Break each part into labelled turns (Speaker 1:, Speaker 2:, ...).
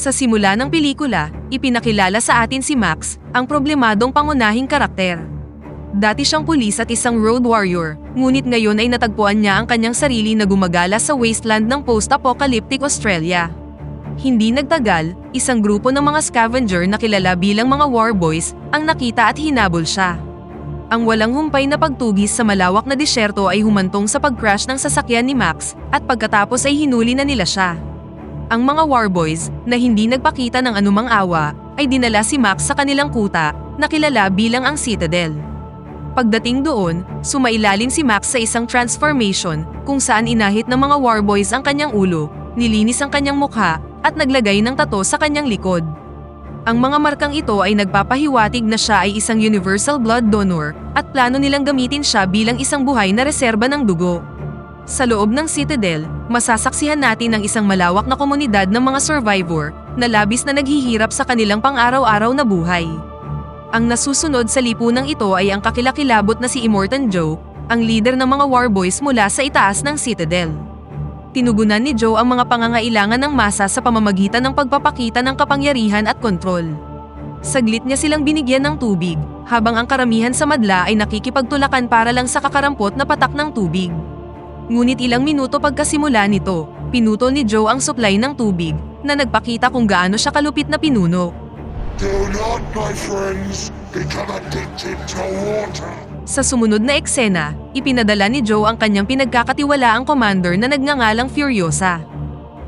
Speaker 1: Sa simula ng pelikula, ipinakilala sa atin si Max, ang problemadong pangunahing karakter. Dati siyang pulis at isang road warrior, ngunit ngayon ay natagpuan niya ang kanyang sarili na gumagala sa wasteland ng post-apocalyptic Australia. Hindi nagtagal, isang grupo ng mga scavenger na kilala bilang mga war boys ang nakita at hinabol siya. Ang walang humpay na pagtugis sa malawak na disyerto ay humantong sa pag-crash ng sasakyan ni Max at pagkatapos ay hinuli na nila siya. Ang mga warboys, na hindi nagpakita ng anumang awa, ay dinala si Max sa kanilang kuta, na kilala bilang ang Citadel. Pagdating doon, sumailalim si Max sa isang transformation, kung saan inahit ng mga warboys ang kanyang ulo, nilinis ang kanyang mukha, at naglagay ng tato sa kanyang likod. Ang mga markang ito ay nagpapahiwatig na siya ay isang universal blood donor, at plano nilang gamitin siya bilang isang buhay na reserba ng dugo. Sa loob ng Citadel, masasaksihan natin ang isang malawak na komunidad ng mga survivor na labis na naghihirap sa kanilang pang-araw-araw na buhay. Ang nasusunod sa lipunang ito ay ang kakilakilabot na si Immortan Joe, ang leader ng mga warboys mula sa itaas ng Citadel. Tinugunan ni Joe ang mga pangangailangan ng masa sa pamamagitan ng pagpapakita ng kapangyarihan at kontrol. Saglit niya silang binigyan ng tubig, habang ang karamihan sa madla ay nakikipagtulakan para lang sa kakarampot na patak ng tubig. Ngunit ilang minuto pagkasimula nito, pinutol ni Joe ang supply ng tubig, na nagpakita kung gaano siya kalupit na pinuno.
Speaker 2: Do not, my friends, become addicted to water.
Speaker 1: Sa sumunod na eksena, ipinadala ni Joe ang kanyang pinagkakatiwalaang commander na nagngangalang Furiosa.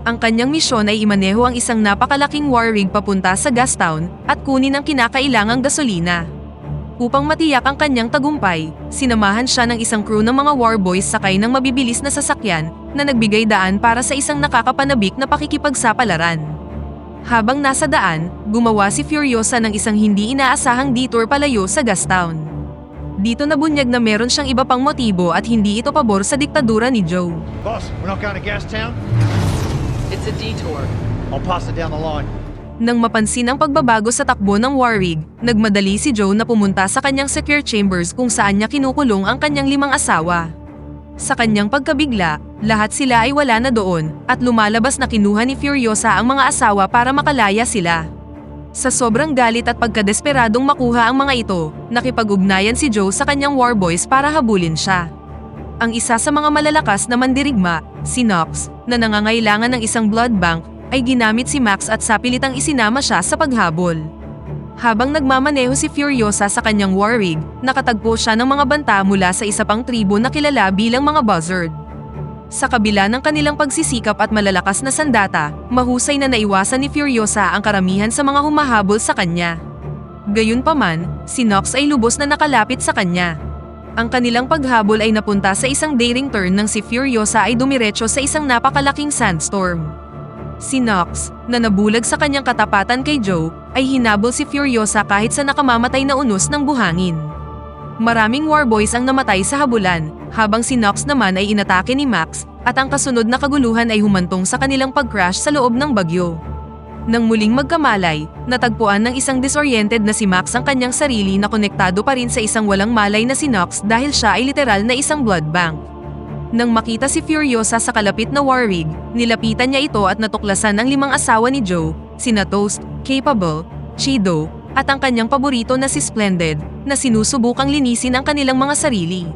Speaker 1: Ang kanyang misyon ay imaneho ang isang napakalaking war rig papunta sa gas town at kunin ang kinakailangang gasolina. Upang matiyak ang kanyang tagumpay, sinamahan siya ng isang crew ng mga warboys sakay ng mabibilis na sasakyan na nagbigay daan para sa isang nakakapanabik na pakikipagsapalaran. Habang nasa daan, gumawa si Furiosa ng isang hindi inaasahang detour palayo sa gas town. Dito nabunyag na meron siyang iba pang motibo at hindi ito pabor sa diktadura ni Joe.
Speaker 3: Boss, we're not going to Gastown?
Speaker 4: It's a detour.
Speaker 3: I'll pass it down the line.
Speaker 1: Nang mapansin ang pagbabago sa takbo ng war rig, nagmadali si Joe na pumunta sa kanyang secure chambers kung saan niya kinukulong ang kanyang 5 asawa. Sa kanyang pagkabigla, lahat sila ay wala na doon at lumalabas na kinuha ni Furiosa ang mga asawa para makalaya sila. Sa sobrang galit at pagkadesperadong makuha ang mga ito, nakipag-ugnayan si Joe sa kanyang warboys para habulin siya. Ang isa sa mga malalakas na mandirigma, si Knox, na nangangailangan ng isang blood bank, ay ginamit si Max at sapilitang isinama siya sa paghabol. Habang nagmamaneho si Furiosa sa kanyang war rig, nakatagpo siya ng mga banta mula sa isa pang tribo na kilala bilang mga buzzard. Sa kabila ng kanilang pagsisikap at malalakas na sandata, mahusay na naiwasan ni Furiosa ang karamihan sa mga humahabol sa kanya. Gayunpaman, si Knox ay lubos na nakalapit sa kanya. Ang kanilang paghabol ay napunta sa isang daring turn nang si Furiosa ay dumiretso sa isang napakalaking sandstorm. Si Knox, na nabulag sa kanyang katapatan kay Joe, ay hinabol si Furiosa kahit sa nakamamatay na unos ng buhangin. Maraming warboys ang namatay sa habulan, habang si Knox naman ay inatake ni Max, at ang kasunod na kaguluhan ay humantong sa kanilang pag-crash sa loob ng bagyo. Nang muling magkamalay, natagpuan ng isang disoriented na si Max ang kanyang sarili na konektado pa rin sa isang walang malay na si Knox dahil siya ay literal na isang blood bank. Nang makita si Furiosa sa kalapit na war rig, nilapitan niya ito at natuklasan ang 5 asawa ni Joe, sina Toast, Capable, Chido, at ang kanyang paborito na si Splendid, na sinusubukang linisin ang kanilang mga sarili.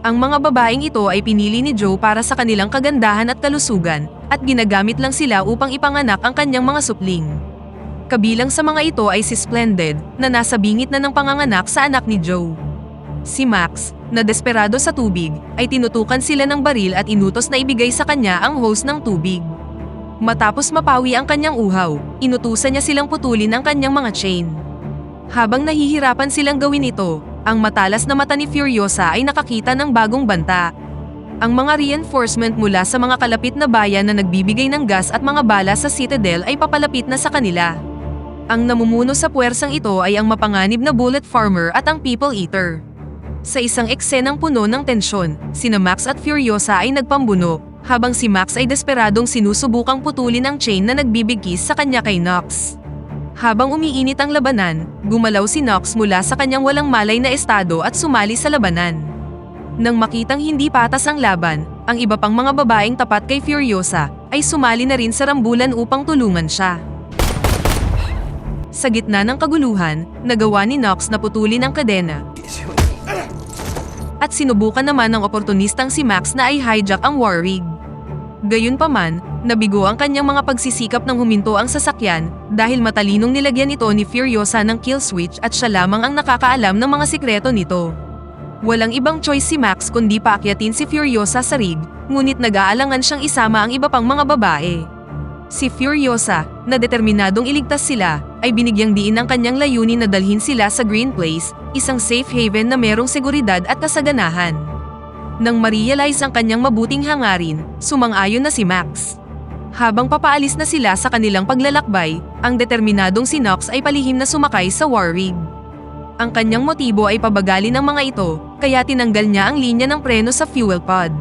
Speaker 1: Ang mga babaeng ito ay pinili ni Joe para sa kanilang kagandahan at kalusugan, at ginagamit lang sila upang ipanganak ang kanyang mga supling. Kabilang sa mga ito ay si Splendid, na nasa bingit na ng panganganak sa anak ni Joe. Si Max, na desperado sa tubig, ay tinutukan sila ng baril at inutos na ibigay sa kanya ang hose ng tubig. Matapos mapawi ang kanyang uhaw, inutusan niya silang putulin ang kanyang mga chain. Habang nahihirapan silang gawin ito, ang matalas na mata ni Furiosa ay nakakita ng bagong banta. Ang mga reinforcement mula sa mga kalapit na bayan na nagbibigay ng gas at mga bala sa Citadel ay papalapit na sa kanila. Ang namumuno sa puwersang ito ay ang mapanganib na bullet farmer at ang people eater. Sa isang eksenang puno ng tensyon, sina Max at Furiosa ay nagpambuno, habang si Max ay desperadong sinusubukang putulin ang chain na nagbibigkis sa kanya kay Knox. Habang umiinit ang labanan, gumalaw si Knox mula sa kanyang walang malay na estado at sumali sa labanan. Nang makitang hindi patas ang laban, ang iba pang mga babaeng tapat kay Furiosa ay sumali na rin sa rambulan upang tulungan siya. Sa gitna ng kaguluhan, nagawa ni Nox na putulin ang kadena. At sinubukan naman ng oportunistang si Max na ay hijack ang Warwig. Gayunpaman, nabigo ang kanyang mga pagsisikap ng huminto ang sasakyan dahil matalinong nilagyan ito ni Furiosa ng kill switch at siya lamang ang nakakaalam ng mga sikreto nito. Walang ibang choice si Max kundi paakyatin si Furiosa sa rig, ngunit nag-aalangan siyang isama ang iba pang mga babae. Si Furiosa, na determinadong iligtas sila, ay binigyang diin ang kanyang layunin na dalhin sila sa Green Place, isang safe haven na merong seguridad at kasaganahan. Nang ma-realize ang kanyang mabuting hangarin, sumang-ayon na si Max. Habang papaalis na sila sa kanilang paglalakbay, ang determinadong si Nox ay palihim na sumakay sa Warwig. Ang kanyang motibo ay pabagalin ang mga ito, kaya tinanggal niya ang linya ng preno sa fuel pod.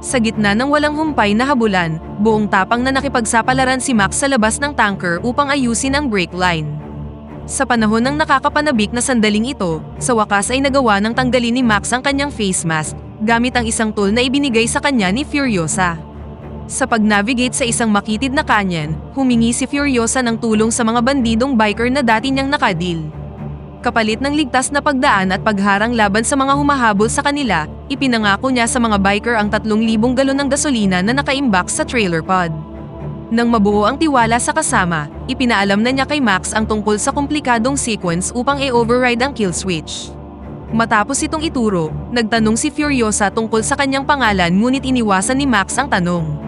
Speaker 1: Sa gitna ng walang humpay na habulan, buong tapang na nakipagsapalaran si Max sa labas ng tanker upang ayusin ang brake line. Sa panahon ng nakakapanabik na sandaling ito, sa wakas ay nagawa ng tanggalin ni Max ang kanyang face mask, gamit ang isang tool na ibinigay sa kanya ni Furiosa. Sa pag-navigate sa isang makitid na canyon, humingi si Furiosa ng tulong sa mga bandidong biker na dati niyang nakadil. Kapalit ng ligtas na pagdaan at pagharang laban sa mga humahabol sa kanila, ipinangako niya sa mga biker ang 3,000 galon ng gasolina na nakaimbak sa trailer pod. Nang mabuo ang tiwala sa kasama, ipinaalam na niya kay Max ang tungkol sa komplikadong sequence upang i-override ang kill switch. Matapos itong ituro, nagtanong si Furiosa tungkol sa kanyang pangalan ngunit iniwasan ni Max ang tanong.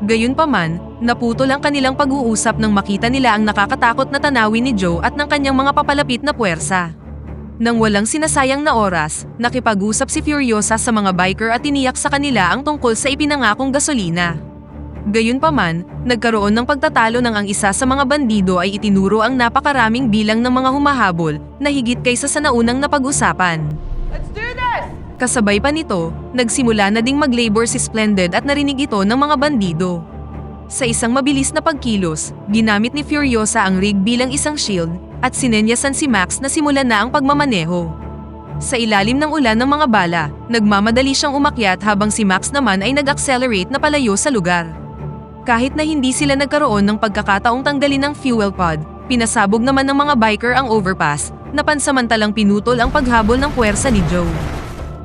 Speaker 1: Gayunpaman, naputol ang kanilang pag-uusap nang makita nila ang nakakatakot na tanawin ni Joe at ng kanyang mga papalapit na puwersa. Nang walang sinasayang na oras, nakipag-usap si Furiosa sa mga biker at tiniyak sa kanila ang tungkol sa ipinangakong gasolina. Gayunpaman, nagkaroon ng pagtatalo nang ang isa sa mga bandido ay itinuro ang napakaraming bilang ng mga humahabol na higit kaysa sa naunang napag-usapan.
Speaker 4: Let's do this!
Speaker 1: Kasabay pa nito, nagsimula na ding mag-labor si Splendid at narinig ito ng mga bandido. Sa isang mabilis na pagkilos, ginamit ni Furiosa ang rig bilang isang shield at sinenyasan si Max na simulan na ang pagmamaneho. Sa ilalim ng ulan ng mga bala, nagmamadali siyang umakyat habang si Max naman ay nag-accelerate na palayo sa lugar. Kahit na hindi sila nagkaroon ng pagkakataong tanggalin ang fuel pod, pinasabog naman ng mga biker ang overpass, na pansamantalang pinutol ang paghabol ng puwersa ni Joe.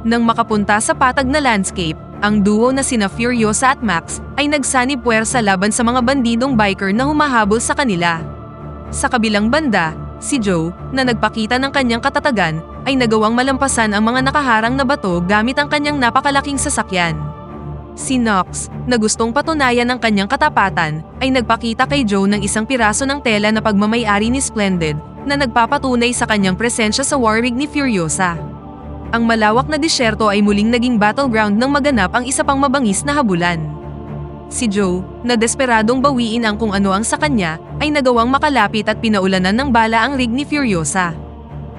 Speaker 1: Nang makapunta sa patag na landscape, ang duo na sina Furiosa at Max ay nagsanib puwersa laban sa mga bandidong biker na humahabol sa kanila. Sa kabilang banda, si Joe, na nagpakita ng kanyang katatagan, ay nagawang malampasan ang mga nakaharang na bato gamit ang kanyang napakalaking sasakyan. Si Nox, na gustong patunayan ang kanyang katapatan, ay nagpakita kay Joe ng isang piraso ng tela na pagmamay-ari ni Splendid, na nagpapatunay sa kanyang presensya sa Warwig ni Furiosa. Ang malawak na disyerto ay muling naging battleground ng maganap ang isa pang mabangis na habulan. Si Joe, na desperadong bawiin ang kung ano ang sa kanya, ay nagawang makalapit at pinaulanan ng bala ang rig ni Furiosa.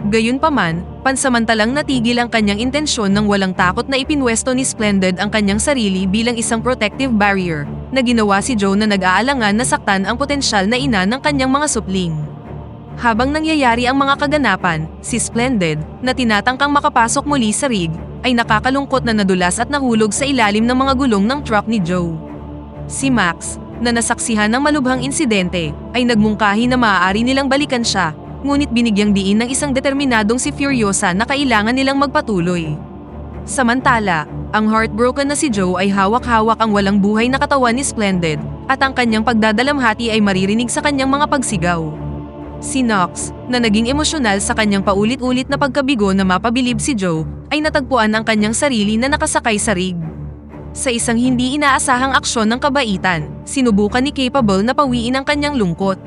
Speaker 1: Gayunpaman, pansamantalang natigil ang kanyang intensyon nang walang takot na ipinwesto ni Splendid ang kanyang sarili bilang isang protective barrier, na ginawa si Joe na nag-aalangan na saktan ang potensyal na ina ng kanyang mga supling. Habang nangyayari ang mga kaganapan, si Splendid, na tinatangkang makapasok muli sa rig, ay nakakalungkot na nadulas at nahulog sa ilalim ng mga gulong ng truck ni Joe. Si Max, na nasaksihan ng malubhang insidente, ay nagmungkahi na maaari nilang balikan siya, ngunit binigyang diin ng isang determinadong si Furiosa na kailangan nilang magpatuloy. Samantala, ang heartbroken na si Joe ay hawak-hawak ang walang buhay na katawan ni Splendid, at ang kanyang pagdadalamhati ay maririnig sa kanyang mga pagsigaw. Si Nox, na naging emosyonal sa kanyang paulit-ulit na pagkabigo na mapabilib si Joe, ay natagpuan ang kanyang sarili na nakasakay sa rig. Sa isang hindi inaasahang aksyon ng kabaitan, sinubukan ni Capable na pawiin ang kanyang lungkot.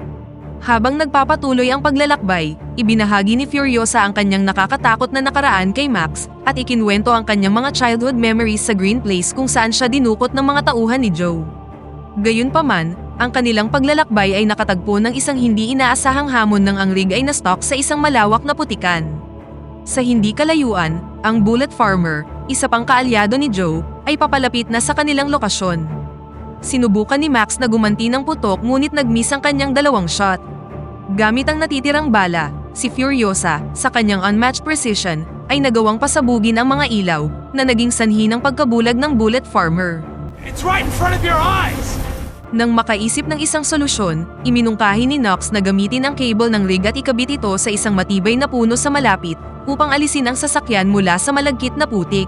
Speaker 1: Habang nagpapatuloy ang paglalakbay, ibinahagi ni Furiosa ang kanyang nakakatakot na nakaraan kay Max at ikinwento ang kanyang mga childhood memories sa Green Place kung saan siya dinukot ng mga tauhan ni Joe. Gayunpaman, ang kanilang paglalakbay ay nakatagpo ng isang hindi inaasahang hamon nang ang rig ay na-stock sa isang malawak na putikan. Sa hindi kalayuan, ang Bullet Farmer, isa pang kaalyado ni Joe, ay papalapit na sa kanilang lokasyon. Sinubukan ni Max na gumanti ng putok ngunit nag-miss ang kanyang 2 shot. Gamit ang natitirang bala, si Furiosa, sa kanyang unmatched precision, ay nagawang pasabugin ang mga ilaw na naging sanhi ng pagkabulag ng Bullet Farmer.
Speaker 5: It's right in front of your eyes!
Speaker 1: Nang makaisip ng isang solusyon, iminungkahi ni Knox na gamitin ang cable ng rig at ikabit ito sa isang matibay na puno sa malapit upang alisin ang sasakyan mula sa malagkit na putik.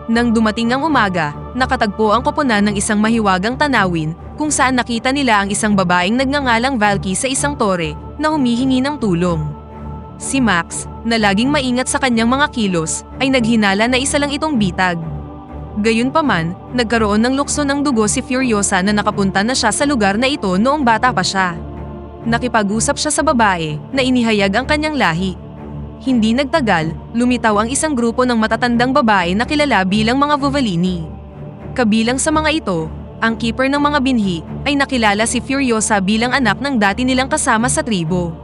Speaker 1: Nang dumating ang umaga, nakatagpo ang koponan ng isang mahiwagang tanawin kung saan nakita nila ang isang babaeng nagngangalang Valky sa isang tore na humihingi ng tulong. Si Max, na laging maingat sa kanyang mga kilos, ay naghinala na isa lang itong bitag. Gayunpaman, nagkaroon ng lukso ng dugo si Furiosa na nakapunta na siya sa lugar na ito noong bata pa siya. Nakipag-usap siya sa babae na inihayag ang kanyang lahi. Hindi nagtagal, lumitaw ang isang grupo ng matatandang babae na kilala bilang mga Vuvalini. Kabilang sa mga ito, ang keeper ng mga binhi ay nakilala si Furiosa bilang anak ng dati nilang kasama sa tribo.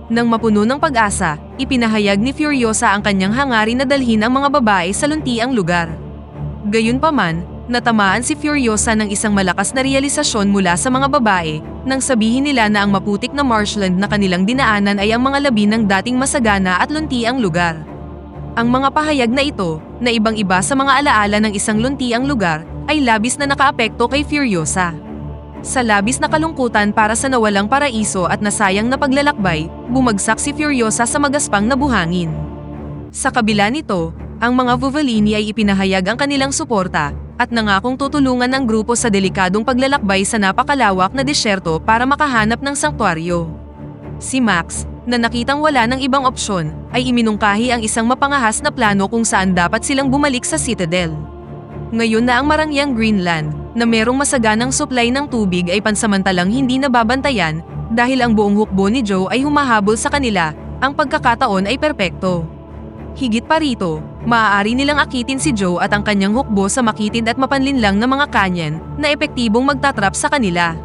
Speaker 1: Nang mapuno ng pag-asa, ipinahayag ni Furiosa ang kanyang hangarin na dalhin ang mga babae sa luntiang lugar. Gayunpaman, natamaan si Furiosa ng isang malakas na realisasyon mula sa mga babae nang sabihin nila na ang maputik na marshland na kanilang dinaanan ay ang mga labi ng dating masagana at luntiang lugar. Ang mga pahayag na ito, na ibang-iba sa mga alaala ng isang luntiang lugar, ay labis na nakaapekto kay Furiosa. Sa labis na kalungkutan para sa nawalang paraiso at nasayang na paglalakbay, bumagsak si Furiosa sa magaspang na buhangin. Sa kabila nito, ang mga Vuvalini ay ipinahayag ang kanilang suporta at nangakong tutulungan ang grupo sa delikadong paglalakbay sa napakalawak na disyerto para makahanap ng sanktuaryo. Si Max, na nakitang wala ng ibang opsyon, ay iminungkahi ang isang mapangahas na plano kung saan dapat silang bumalik sa Citadel. Ngayon na ang marangyang Greenland, na merong masaganang supply ng tubig ay pansamantalang hindi nababantayan dahil ang buong hukbo ni Joe ay humahabol sa kanila, ang pagkakataon ay perpekto. Higit pa rito, maaari nilang akitin si Joe at ang kanyang hukbo sa makitid at mapanlinlang na mga kanyan na epektibong magtatrap sa kanila.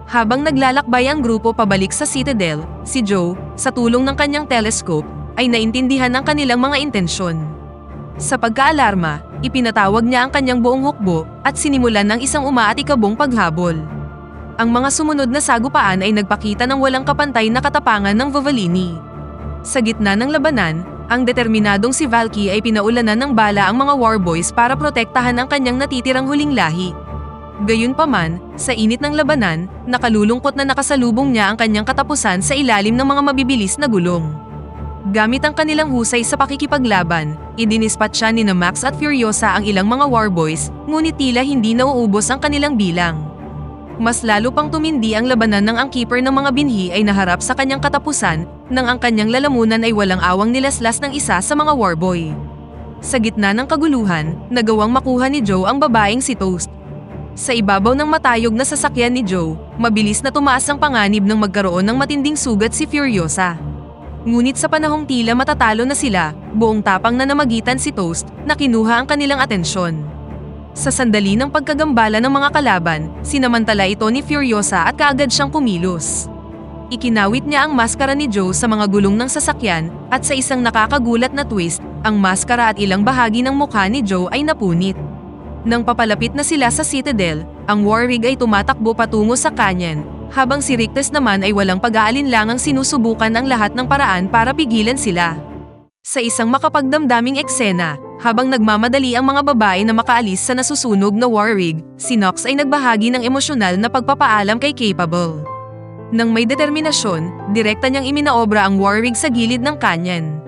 Speaker 1: Habang naglalakbay ang grupo pabalik sa Citadel, si Joe, sa tulong ng kanyang telescope, ay naintindihan ang kanilang mga intensyon. Sa pagkaalarma, ipinatawag niya ang kanyang buong hukbo at sinimulan ng isang umaatikabong paghabol. Ang mga sumunod na sagupaan ay nagpakita ng walang kapantay na katapangan ng Vuvalini. Sa gitna ng labanan, ang determinadong si Valky ay pinaulanan ng bala ang mga warboys para protektahan ang kanyang natitirang huling lahi. Gayunpaman, sa init ng labanan, nakalulungkot na nakasalubong niya ang kanyang katapusan sa ilalim ng mga mabibilis na gulong. Gamit ang kanilang husay sa pakikipaglaban, idinispat siya ni Max at Furiosa ang ilang mga warboys, ngunit tila hindi nauubos ang kanilang bilang. Mas lalo pang tumindi ang labanan ng ang keeper ng mga binhi ay naharap sa kanyang katapusan nang ang kanyang lalamunan ay walang awang nilaslas ng isa sa mga warboy. Sa gitna ng kaguluhan, nagawang makuha ni Joe ang babaeng si Toast. Sa ibabaw ng matayog na sasakyan ni Joe, mabilis na tumaas ang panganib ng magkaroon ng matinding sugat si Furiosa. Ngunit sa panahong tila matatalo na sila, buong tapang na namagitan si Toast na kinuha ang kanilang atensyon. Sa sandali ng pagkagambala ng mga kalaban, sinamantala ito ni Furiosa at kaagad siyang kumilos. Ikinawit niya ang maskara ni Joe sa mga gulong ng sasakyan at sa isang nakakagulat na twist, ang maskara at ilang bahagi ng mukha ni Joe ay napunit. Nang papalapit na sila sa Citadel, ang war rig ay tumatakbo patungo sa kanyan, habang si Rictus naman ay walang pag-aalinlangang sinusubukan ang lahat ng paraan para pigilan sila. Sa isang makapagdamdaming eksena, habang nagmamadali ang mga babae na makaalis sa nasusunog na war rig, si Knox ay nagbahagi ng emosyonal na pagpapaalam kay Capable. Nang may determinasyon, direkta niyang iminaobra ang war rig sa gilid ng kanyan.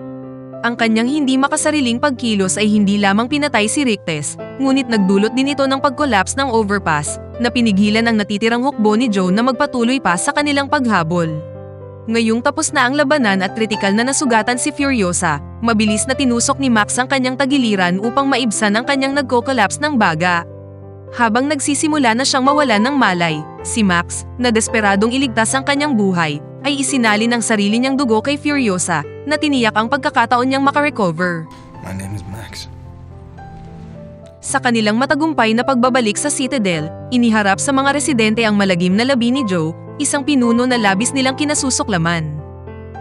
Speaker 1: Ang kanyang hindi makasariling pagkilos ay hindi lamang pinatay si Rictus, ngunit nagdulot din ito ng pag-collapse ng overpass, na pinigilan ang natitirang hukbo ni Joe na magpatuloy pa sa kanilang paghabol. Ngayong tapos na ang labanan at kritikal na nasugatan si Furiosa, mabilis na tinusok ni Max ang kanyang tagiliran upang maibsan ang kanyang nagko-collapse ng baga. Habang nagsisimula na siyang mawalan ng malay, si Max, na desperadong iligtas ang kanyang buhay, ay isinalin ang sarili niyang dugo kay Furiosa, na tiniyak ang pagkakataon niyang makarecover.
Speaker 2: My name is Max.
Speaker 1: Sa kanilang matagumpay na pagbabalik sa Citadel, iniharap sa mga residente ang malagim na labi ni Joe, isang pinuno na labis nilang kinasusuklaman.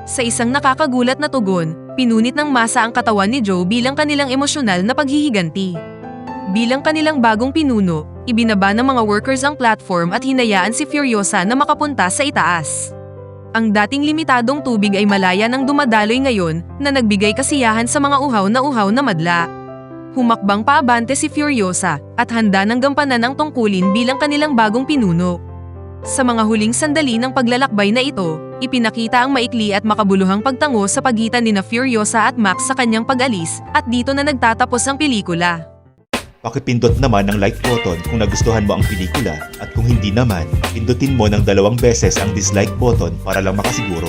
Speaker 1: Sa isang nakakagulat na tugon, pinunit ng masa ang katawan ni Joe bilang kanilang emosyonal na paghihiganti. Bilang kanilang bagong pinuno, ibinaba ng mga workers ang platform at hinayaan si Furiosa na makapunta sa itaas. Ang dating limitadong tubig ay malaya nang dumadaloy ngayon na nagbigay kasiyahan sa mga uhaw na madla. Humakbang paabante si Furiosa at handa ng gampanan ang tungkulin bilang kanilang bagong pinuno. Sa mga huling sandali ng paglalakbay na ito, ipinakita ang maikli at makabuluhang pagtango sa pagitan ni Furiosa at Max sa kanyang pag-alis, at dito na nagtatapos ang pelikula.
Speaker 5: Pakipindot naman ng like button kung nagustuhan mo ang pelikula at kung hindi naman, pindutin mo ng 2 beses ang dislike button para lang makasiguro.